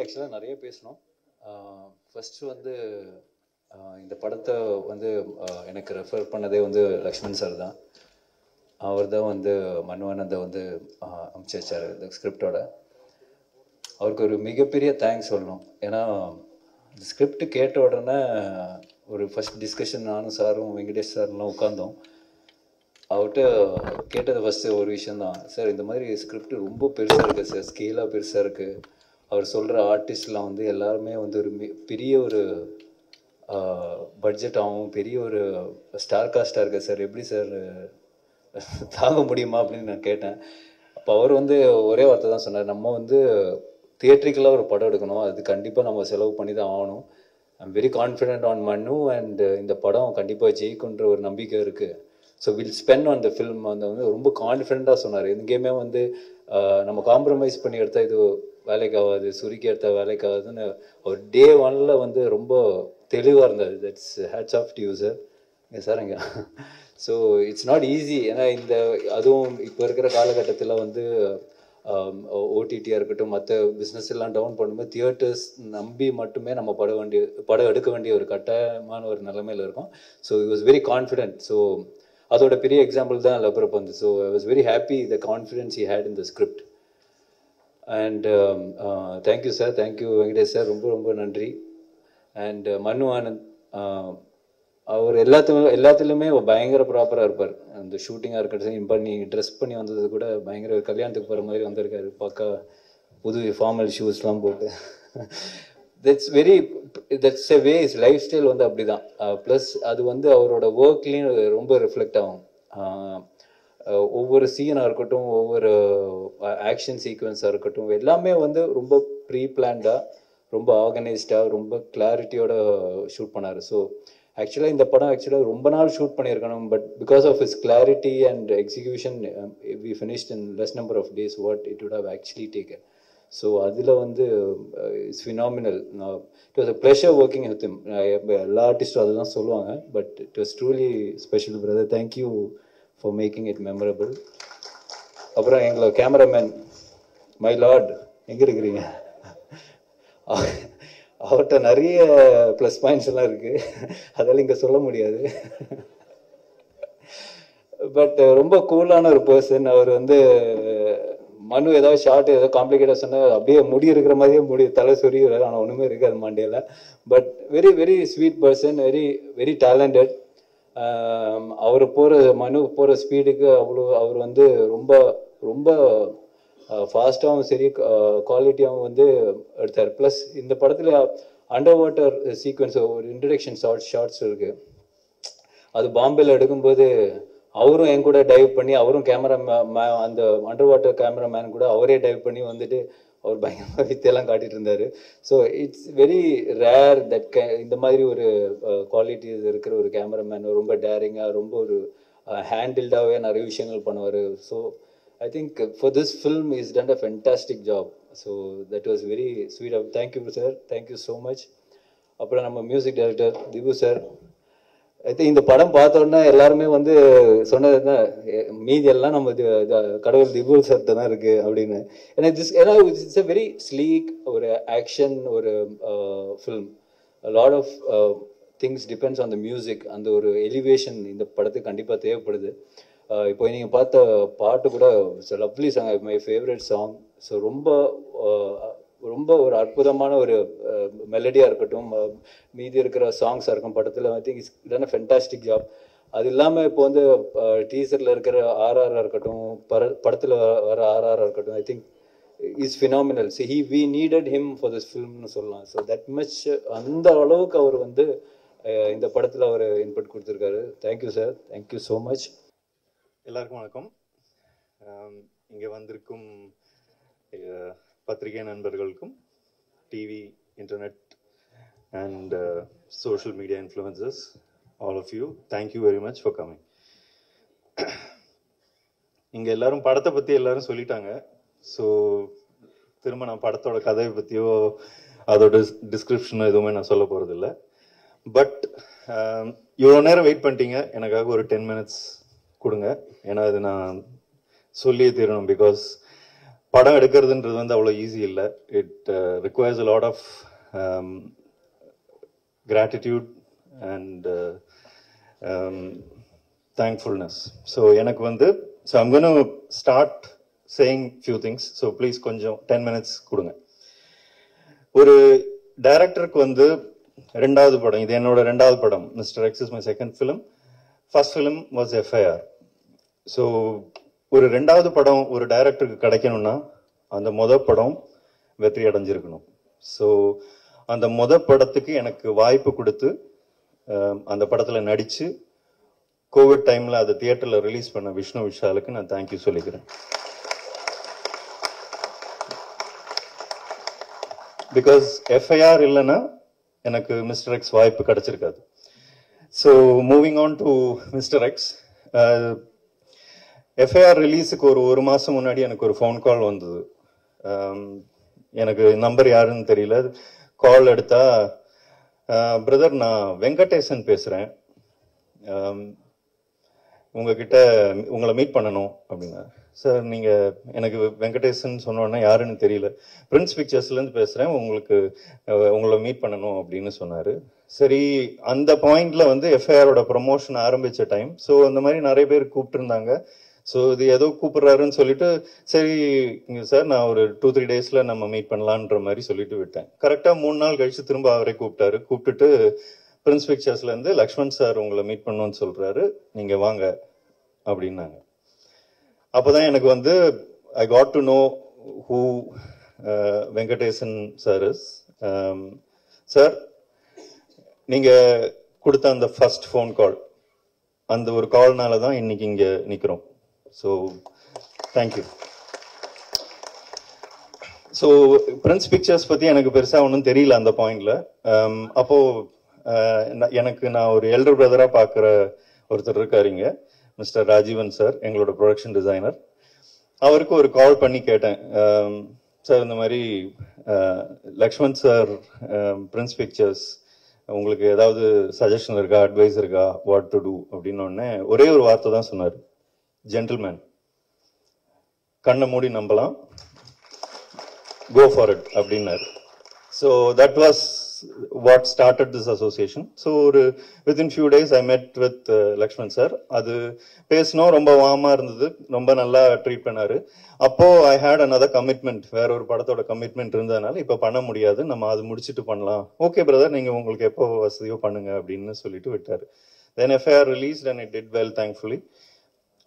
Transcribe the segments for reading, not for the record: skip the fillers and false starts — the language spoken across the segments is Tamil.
ஆக்சுவலாக நிறைய பேசணும். ஃபஸ்ட்டு வந்து இந்த படத்தை வந்து எனக்கு ரெஃபர் பண்ணதே வந்து லக்ஷ்மண் சார் தான். அவர் தான் வந்து மன்வானந்தை வந்து அனுப்பிச்சி வச்சார் இந்த ஸ்கிரிப்டோட. அவருக்கு ஒரு மிகப்பெரிய தேங்க்ஸ் சொல்லணும். ஏன்னா இந்த ஸ்கிரிப்ட் கேட்ட உடனே ஒரு ஃபஸ்ட் டிஸ்கஷன் நானும் சாரும் வெங்கடேஷ் சார்லாம் உட்காந்தோம். அவர்கிட்ட கேட்டது ஃபஸ்ட்டு ஒரு விஷயந்தான், சார் இந்த மாதிரி ஸ்கிரிப்ட் ரொம்ப பெருசாக இருக்குது சார், ஸ்கேலாக பெருசாக இருக்குது. அவர் சொல்கிற ஆர்டிஸ்ட்லாம் வந்து எல்லாருமே வந்து ஒரு பெரிய ஒரு பட்ஜெட்டாகவும் பெரிய ஒரு ஸ்டார் காஸ்டாக இருக்குது சார், எப்படி சார் தாங்க முடியுமா அப்படின்னு நான் கேட்டேன். அப்போ அவர் வந்து ஒரே வார்த்தை தான் சொன்னார், நம்ம வந்து தியேட்ரிக்கலாக ஒரு படம் எடுக்கணும், அது கண்டிப்பாக நம்ம செலவு பண்ணி தான் ஆகணும். I'm very confident on Mannu and இந்த படம் கண்டிப்பாக ஜெயிக்குன்ற ஒரு நம்பிக்கை இருக்குது. So will spend on the film அந்த வந்து ரொம்ப கான்ஃபிடென்ட்டாக சொன்னார். எங்கேயுமே வந்து நம்ம காம்ப்ரமைஸ் பண்ணி எடுத்தால் இது வேலைக்கு ஆகாது, சுருக்கி எடுத்தால் வேலைக்கு ஆகாதுன்னு ஒரு டே ஒன்னில் வந்து ரொம்ப தெளிவாக இருந்தார். That's hats off to you sir. Sir இங்கே ஸோ இட்ஸ் நாட் ஈஸி. ஏன்னா இந்த அதுவும் இப்போ இருக்கிற காலகட்டத்தில் வந்து ஓடிடியாக இருக்கட்டும், மற்ற பிஸ்னஸ் எல்லாம் டவுன் பண்ணும்போது தியேட்டர்ஸ் நம்பி மட்டுமே நம்ம படம் எடுக்க வேண்டிய ஒரு கட்டாயமான ஒரு நிலைமையில் இருக்கும். So it was very confident. So அதோட பெரிய எக்ஸாம்பிள் தான் லப்ரப் வந்து. So I was very happy the confidence he had in the script. And thank you sir, thank you Venkatesh sir, ரொம்ப ரொம்ப நன்றி. அண்ட் மன்னு ஆனந்த் அவர் எல்லாத்துலேயுமே பயங்கர ப்ராப்பராக இருப்பார். அந்த ஷூட்டிங்காக இருக்கட்டும், பண்ணி ட்ரெஸ் பண்ணி வந்தது கூட பயங்கர கல்யாணத்துக்கு போகிற மாதிரி வந்திருக்காரு. பக்கா புது ஃபார்மல் ஷூஸ்லாம் போட்டு. That's a way, is life style வந்து அப்படி தான். ப்ளஸ் அது வந்து அவரோட ஒர்க்லேயும் ரொம்ப ரிஃப்ளெக்ட் ஆகும். ஒவ்வொரு சீனாக இருக்கட்டும், ஒவ்வொரு ஆக்ஷன் சீக்வன்ஸாக இருக்கட்டும், எல்லாமே வந்து ரொம்ப ப்ரீ பிளான்டாக, ரொம்ப ஆர்கனைஸ்டாக, ரொம்ப கிளாரிட்டியோட ஷூட் பண்ணார். ஸோ ஆக்சுவலாக இந்த படம் ஆக்சுவலாக ரொம்ப நாள் ஷூட் பண்ணியிருக்கணும். But because of is clarity and execution we finished in less number of days what it would have actually taken. So அதில் வந்து it's phenomenal. It was a pleasure working with him. எல்லா ஆர்டிஸ்டும் அதுதான் சொல்லுவாங்க, but it was truly special brother. Thank you for making it memorable. அப்புறம் எங்களை கேமராமேன் மை லார்ட் எங்கே இருக்கிறீங்க? அவர்கிட்ட நிறைய ப்ளஸ் பாயிண்ட்ஸ் எல்லாம் இருக்குது, அதெல்லாம் இங்கே சொல்ல முடியாது. பட் ரொம்ப கூலான ஒரு பர்சன் அவர். வந்து மனு ஏதாவது ஷார்ட் ஏதோ காம்ப்ளிகேட்டாக சொன்னால் அப்படியே முடி இருக்கிற மாதிரியே தலை சொரிகிறார், ஆனால் ஒன்றுமே இருக்காது மண்டையில். But very very sweet person, very very talented. அவர் மனு போகிற ஸ்பீடுக்கு அவர் வந்து ரொம்ப ரொம்ப ஃபாஸ்ட்டாகவும் சரி குவாலிட்டியாகவும் வந்து எடுத்தார். ப்ளஸ் இந்த படத்தில் அண்டர் வாட்டர் சீக்வன்ஸ் ஒரு இன்ட்ரடக்ஷன் ஷார்ட்ஸ் இருக்குது. அது பாம்பேயில் எடுக்கும்போது அவரும் என் கூட டைவ் பண்ணி, அவரும் அந்த அண்டர் வாட்டர் கேமராமேன் கூட அவரே டைவ் பண்ணி வந்துட்டு அவர் பயங்கரமாக வித்தையெல்லாம் காட்டிகிட்டு இருந்தார். So it's very rare that இந்த மாதிரி ஒரு குவாலிட்டிஸ் இருக்கிற ஒரு கேமராமேன். ரொம்ப டேரிங்காக, ரொம்ப ஒரு ஹேண்டில்டாகவே நிறைய விஷயங்கள் பண்ணுவார். So I think for this film he's done a fantastic job. So that was very sweet of. Thank you sir, thank you so much. அப்புறம் நம்ம music director Dipu sir. I think இந்த படம் பார்த்தோன்னா எல்லாருமே வந்து சொன்னது தான், மீதி எல்லாம் நம்ம கடவுள் திபு சார் தான் இருக்குது அப்படின்னு. ஏன்னா இட்ஸ் எ வெரி ஸ்லீக் ஒரு ஆக்ஷன் ஒரு film. Lot of things depends on the music. அந்த ஒரு எலிவேஷன் இந்த படத்துக்கு கண்டிப்பாக தேவைப்படுது. இப்போ நீங்கள் பார்த்த பாட்டு கூட lovely song, my favourite song. So ரொம்ப ரொம்ப ஒரு அற்புதமான ஒரு மெலடியாக இருக்கட்டும், மீதி இருக்கிற சாங்ஸாக இருக்கும் படத்தில். I think it's done a fantastic job. அது இல்லாமல் இப்போ வந்து டீசரில் இருக்கிற ஆர்ஆராக இருக்கட்டும், படத்தில் வர ஆர்ஆராக இருக்கட்டும், I think is phenomenal. So we needed him for this ஃபில்ம்னு சொல்லலாம். ஸோ தட் மச் அந்த அளவுக்கு அவர் வந்து இந்த படத்தில் அவர் இன்புட் கொடுத்துருக்காரு. Thank you sir, thank you so much. எல்லாருக்கும் வணக்கம். இங்கே வந்திருக்கும் பத்திரிகை நண்பர்களுக்கும், TV, internet and social media influencers, all of you, thank you very much for coming. இங்கே எல்லாரும் படத்தை பற்றி எல்லாரும் சொல்லிட்டாங்க. ஸோ திரும்ப நான் படத்தோட கதையை பற்றியோ அதோட டிஸ்கிரிப்ஷனோ எதுவுமே நான் சொல்ல போகிறதில்ல. பட் இவ்வளோ நேரம் வெயிட் பண்ணிட்டீங்க, எனக்காக ஒரு 10 minutes கொடுங்க. ஏன்னா அது நான் சொல்லியே தீரணும். பிகாஸ் படம் எடுக்கிறதுன்றது வந்து அவ்வளோ ஈஸி இல்லை. It requires a lot of gratitude and thankfulness. So எனக்கு வந்து so I'm going to start saying few things. So please கொஞ்சம் 10 minutes கொடுங்க. ஒரு டைரக்டருக்கு வந்து ரெண்டாவது படம், இது என்னோட ரெண்டாவது படம். Mister X is my second film. First film was FIR. So ஒரு ரெண்டாவது படம் ஒரு டைரக்டருக்கு கிடைக்கணும்னா அந்த மொதல் படம் வெற்றி அடைஞ்சிருக்கணும். ஸோ அந்த படத்துக்கு எனக்கு வாய்ப்பு கொடுத்து அந்த படத்தில் நடித்து கோவிட் டைமில் அதை தியேட்டரில் ரிலீஸ் பண்ண விஷ்ணு விஷாலுக்கு நான் தேங்க்யூ சொல்லிக்கிறேன். பிகாஸ் FIR இல்லைன்னா எனக்கு மிஸ்டர் எக்ஸ் வாய்ப்பு கிடைச்சிருக்காது. So moving on to Mister X, FIR ரிலீஸுக்கு ஒரு மாதம் முன்னாடி எனக்கு ஒரு ஃபோன் கால் வந்தது. எனக்கு நம்பர் யாருன்னு தெரியல. கால் எடுத்தா, பிரதர் நான் வெங்கடேசன் பேசுகிறேன், உங்ககிட்ட உங்களை மீட் பண்ணணும் அப்படின்னா. சார் நீங்கள் எனக்கு வெங்கடேசன் சொன்னோன்னா யாருன்னு தெரியல, பிரின்ஸ் பிக்சர்ஸ்லேருந்து பேசுகிறேன், உங்களை மீட் பண்ணணும் அப்படின்னு சொன்னார். சரி, அந்த பாயிண்டில் வந்து FIR-ஓட ப்ரொமோஷன் ஆரம்பித்த டைம். ஸோ அந்த மாதிரி நிறைய பேர் கூப்பிட்டுருந்தாங்க. ஸோ இது ஏதோ கூப்பிட்றாருன்னு சொல்லிட்டு, சரி சார் நான் ஒரு 2-3 டேஸில் நம்ம மீட் பண்ணலான்ற மாதிரி சொல்லிட்டு விட்டேன். கரெக்டாக 3 நாள் கழிச்சு திரும்ப அவரே கூப்பிட்டாரு. கூப்பிட்டுட்டு பிரின்ஸ் பிக்சர்ஸ்லேருந்து லக்ஷ்மண் சார் உங்களை மீட் பண்ணணும்னு சொல்கிறாரு, நீங்கள் வாங்க அப்படின்னாங்க. அப்போதான் எனக்கு வந்து I got to know who Venkatesan sir is. Sir நீங்கள் கொடுத்த அந்த ஃபர்ஸ்ட் ஃபோன் கால், அந்த ஒரு கால்னால தான் இன்னைக்கு இங்கே நிற்கிறோம். So thank you. So Prince pictures பற்றி எனக்கு பெருசாக ஒன்றும் தெரியல அந்த பாயிண்டில். அப்போது நான் ஒரு எல்டர் பிரதராக பார்க்குற ஒருத்தர் இருக்காருங்க, மிஸ்டர் ராஜீவன் சார், எங்களோட ப்ரொடக்ஷன் டிசைனர். அவருக்கு ஒரு கால் பண்ணி கேட்டேன், சார் இந்த மாதிரி லக்ஷ்மண் சார் பிரின்ஸ் பிக்சர்ஸ், உங்களுக்கு ஏதாவது சஜஷன் இருக்கா, அட்வைஸ் இருக்கா, வாட் டு டூ அப்படின்னு ஒரே ஒரு வார்த்தை தான் சொன்னார், ஜென்டில்மேன், கண்ணை மூடி நம்பலாம், கோ ஃபார் இட் அப்படின்னாரு. So that was what started this association. So ஒரு within few days I met with Lakshman sir. அது பேசினோம், ரொம்ப வார்மாக இருந்தது, ரொம்ப நல்லா ட்ரீட் பண்ணாரு. அப்போ ஐ ஹேட் அனதர் கமிட்மெண்ட், வேற ஒரு படத்தோட கமிட்மெண்ட் இருந்ததுனால இப்போ பண்ண முடியாது, நம்ம அது முடிச்சுட்டு பண்ணலாம். ஓகே பிரதர், நீங்கள் உங்களுக்கு எப்போ வசதியோ பண்ணுங்க அப்படின்னு சொல்லிட்டு விட்டார். தென் FIR released and it did well, thankfully.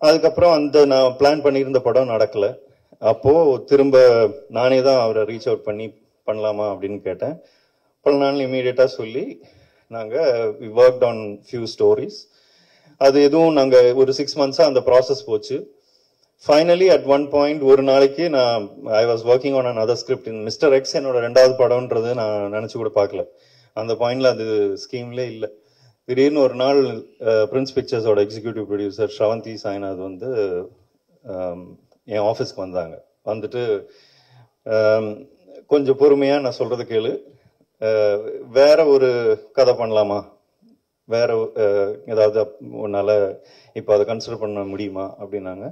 அதுக்கப்புறம் அந்த நான் பிளான் பண்ணியிருந்த படம் நடக்கலை. அப்போது திரும்ப நானே தான் அவரை ரீச் அவுட் பண்ணி பண்ணலாமா அப்படின்னு கேட்டேன். பல நாள் இமீடியட்டாக சொல்லி நாங்கள் we worked on few stories. அது எதுவும் நாங்கள் ஒரு 6 months அந்த ப்ராசஸ் போச்சு. ஃபைனலி அட் ஒன் பாயிண்ட் ஒரு நாளைக்கு நான் I was working on another script. Mister X என்னோட ரெண்டாவது படம்ன்றது நான் நினச்சி கூட பார்க்கல. அந்த பாயிண்டில் அது ஸ்கீம்லே இல்லை. திடீர்னு ஒரு நாள் பிரின்ஸ் பிக்சர்ஸோட எக்ஸிக்யூட்டிவ் ப்ரொடியூசர் ஸ்ரவந்தி சாய்நாத் வந்து என் ஆஃபீஸ்க்கு வந்தாங்க. வந்துட்டு, கொஞ்சம் பொறுமையாக நான் சொல்கிறது கேளு, வேற ஒரு கதை பண்ணலாமா, வேற ஏதாவது உன்னால் இப்போ அதை கன்சிடர் பண்ண முடியுமா அப்படின்னாங்க.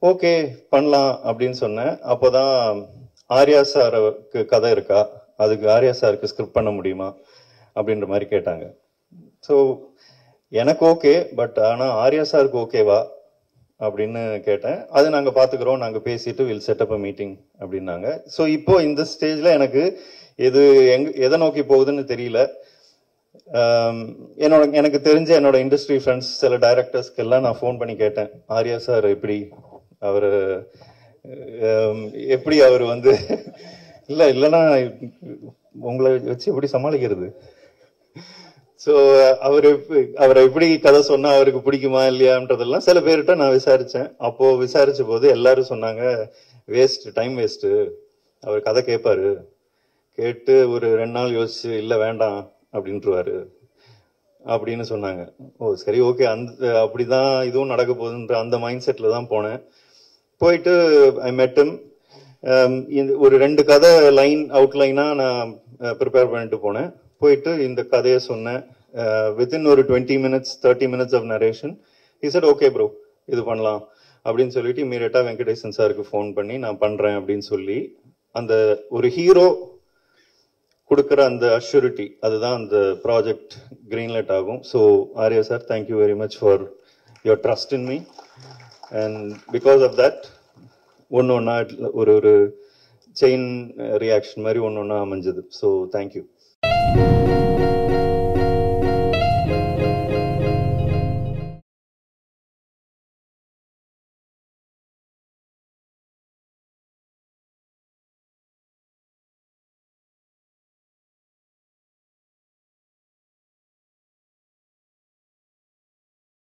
ஓகே பண்ணலாம் அப்படின்னு சொன்னேன். அப்போ தான் ஆர்யா சாருக்கு கதை இருக்கா, அதுக்கு ஆர்யா சாருக்கு ஸ்கிரிப்ட் பண்ண முடியுமா அப்படின்ற மாதிரி கேட்டாங்க. ஸோ எனக்கு ஓகே, பட் ஆனால் ஆர்யா சாருக்கு ஓகேவா அப்படின்னு கேட்டேன். அது நாங்கள் பார்த்துக்குறோம், நாங்கள் பேசிட்டு வில் செட்டப் அ மீட்டிங் அப்படின்னாங்க. ஸோ இப்போ இந்த ஸ்டேஜில் எனக்கு எது எதை நோக்கி போகுதுன்னு தெரியல. எனக்கு தெரிஞ்ச என்னோட இண்டஸ்ட்ரி ஃப்ரெண்ட்ஸ் சில டைரக்டர்ஸ்க்கு எல்லாம் நான் ஃபோன் பண்ணி கேட்டேன், ஆர்யா சார் எப்படி அவர் வந்து இல்லைன்னா உங்களை வச்சு எப்படி சமாளிக்கிறது, ஸோ அவரை எப்படி கதை சொன்னா அவருக்கு பிடிக்குமா இல்லையான்றதெல்லாம் சில பேர்கிட்ட நான் விசாரிச்சேன். அப்போ விசாரிச்ச போது எல்லாரும் சொன்னாங்க, வேஸ்ட், டைம் வேஸ்ட்டு, அவர் கதை கேட்பாரு, கேட்டு ஒரு 2 நாள் யோசிச்சு இல்லை வேண்டாம் அப்படின்ட்டுருவாரு அப்படின்னு சொன்னாங்க. ஓ சரி, ஓகே, அப்படிதான் இதுவும் நடக்க போகுதுன்ற அந்த மைண்ட் செட்டில் தான் போனேன். போயிட்டு ஐ மெட் ஹிம். ஒரு 2 கதை அவுட்லைனாக நான் ப்ரிப்பேர் பண்ணிட்டு போனேன். போயிட்டு இந்த கதையை சொன்னேன். வித்தின் ஒரு 20 minutes 30 minutes of narration he said okay bro, இது பண்ணலாம் அப்படின்னு சொல்லிட்டு இம்மீடியட்டாக வெங்கடேசன் சாருக்கு ஃபோன் பண்ணி நான் பண்ணுறேன் அப்படின்னு சொல்லி அந்த ஒரு ஹீரோ கொடுக்குற அந்த அஷ்யூரிட்டி அதுதான் அந்த ப்ராஜெக்ட் கிரீன்லைட் ஆகும். So Arya sir, thank you very much for your trust in me. And because of that ஒன்று ஒன்றா ஒரு செயின் ரியாக்ஷன் மாதிரி ஒன்று ஒன்றா அமைஞ்சது. So thank you.